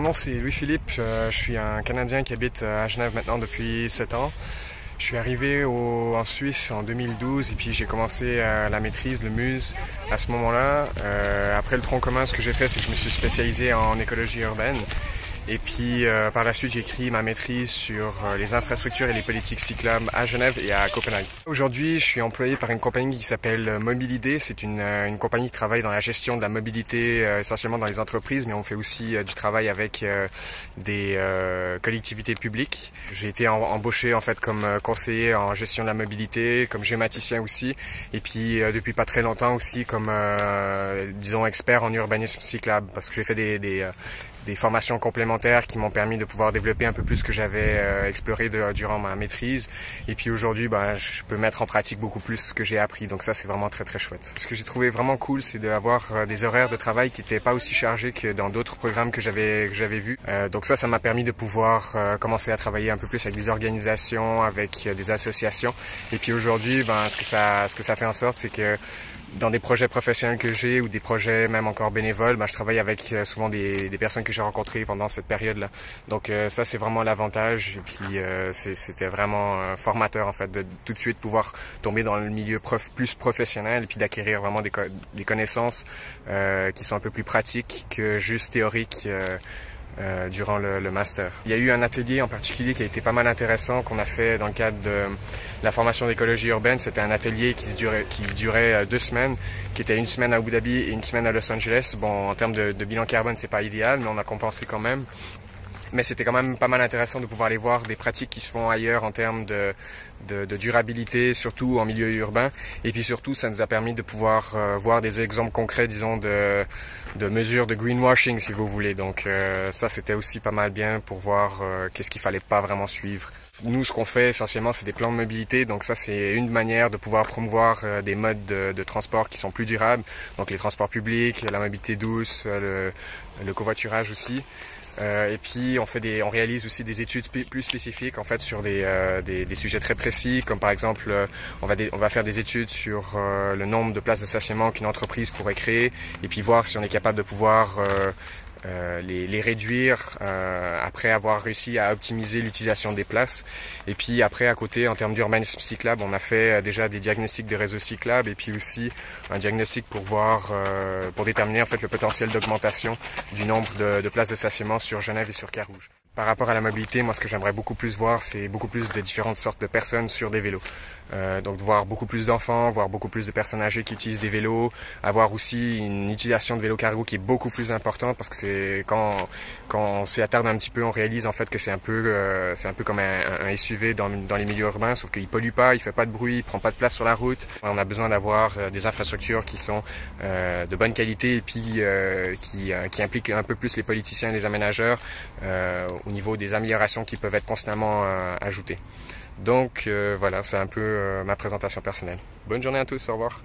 nom c'est Louis-Philippe, je suis un Canadien qui habite à Genève maintenant depuis 7 ans. Je suis arrivé en Suisse en 2012 et puis j'ai commencé la maîtrise, le MUSE à ce moment-là. Après le tronc commun, ce que j'ai fait, c'est que je me suis spécialisé en écologie urbaine. Et puis par la suite, j'ai écrit ma maîtrise sur les infrastructures et les politiques cyclables à Genève et à Copenhague. Aujourd'hui, je suis employé par une compagnie qui s'appelle Mobilidé. C'est une compagnie qui travaille dans la gestion de la mobilité, essentiellement dans les entreprises, mais on fait aussi du travail avec des collectivités publiques. J'ai été embauché en fait comme conseiller en gestion de la mobilité, comme géomaticien aussi, et puis depuis pas très longtemps aussi comme disons expert en urbanisme cyclable, parce que j'ai fait des formations complémentaires qui m'ont permis de pouvoir développer un peu plus ce que j'avais exploré durant ma maîtrise. Et puis aujourd'hui, je peux mettre en pratique beaucoup plus ce que j'ai appris. Donc ça, c'est vraiment très très chouette. Ce que j'ai trouvé vraiment cool, c'est d'avoir des horaires de travail qui n'étaient pas aussi chargés que dans d'autres programmes que j'avais vus. Donc ça m'a permis de pouvoir commencer à travailler un peu plus avec des organisations, avec des associations. Et puis aujourd'hui, ce que ça fait en sorte, c'est que dans des projets professionnels que j'ai ou des projets même encore bénévoles, je travaille avec souvent des personnes que j'ai rencontrées pendant cette période-là. Donc ça, c'est vraiment l'avantage. Et puis c'était vraiment formateur en fait de tout de suite pouvoir tomber dans le milieu plus professionnel et puis d'acquérir vraiment des connaissances qui sont un peu plus pratiques que juste théoriques. Durant le master. Il y a eu un atelier en particulier qui a été pas mal intéressant qu'on a fait dans le cadre de la formation d'écologie urbaine. C'était un atelier qui durait 2 semaines, qui était une semaine à Abu Dhabi et une semaine à Los Angeles. Bon, en termes de bilan carbone, c'est pas idéal, mais on a compensé quand même. Mais c'était quand même pas mal intéressant de pouvoir aller voir des pratiques qui se font ailleurs en termes de durabilité, surtout en milieu urbain. Et puis surtout, ça nous a permis de pouvoir voir des exemples concrets, disons, de mesures de greenwashing, si vous voulez. Donc ça, c'était aussi pas mal bien pour voir qu'est-ce qu'il fallait pas vraiment suivre. Nous, ce qu'on fait essentiellement, c'est des plans de mobilité. Donc ça, c'est une manière de pouvoir promouvoir des modes de transport qui sont plus durables. Donc les transports publics, la mobilité douce, le covoiturage aussi. Et puis on réalise aussi des études plus spécifiques en fait sur des sujets très précis, comme par exemple on va faire des études sur le nombre de places de stationnement qu'une entreprise pourrait créer, et puis voir si on est capable de pouvoir les réduire après avoir réussi à optimiser l'utilisation des places. Et puis après, à côté, en termes d'urbanisme cyclable, on a fait déjà des diagnostics des réseaux cyclables et puis aussi un diagnostic pour déterminer en fait le potentiel d'augmentation du nombre de places de stationnement sur Genève et sur Carouge. Par rapport à la mobilité, moi ce que j'aimerais beaucoup plus voir, c'est beaucoup plus de différentes sortes de personnes sur des vélos. Donc de voir beaucoup plus d'enfants, voir beaucoup plus de personnes âgées qui utilisent des vélos, avoir aussi une utilisation de vélo cargo qui est beaucoup plus importante, parce que c'est quand on s'y attarde un petit peu, on réalise en fait que c'est un peu comme un SUV dans les milieux urbains, sauf qu'il pollue pas, il fait pas de bruit, il prend pas de place sur la route. On a besoin d'avoir des infrastructures qui sont de bonne qualité et puis qui impliquent un peu plus les politiciens et les aménageurs au niveau des améliorations qui peuvent être constamment ajoutées. Donc voilà, c'est un peu ma présentation personnelle. Bonne journée à tous, au revoir.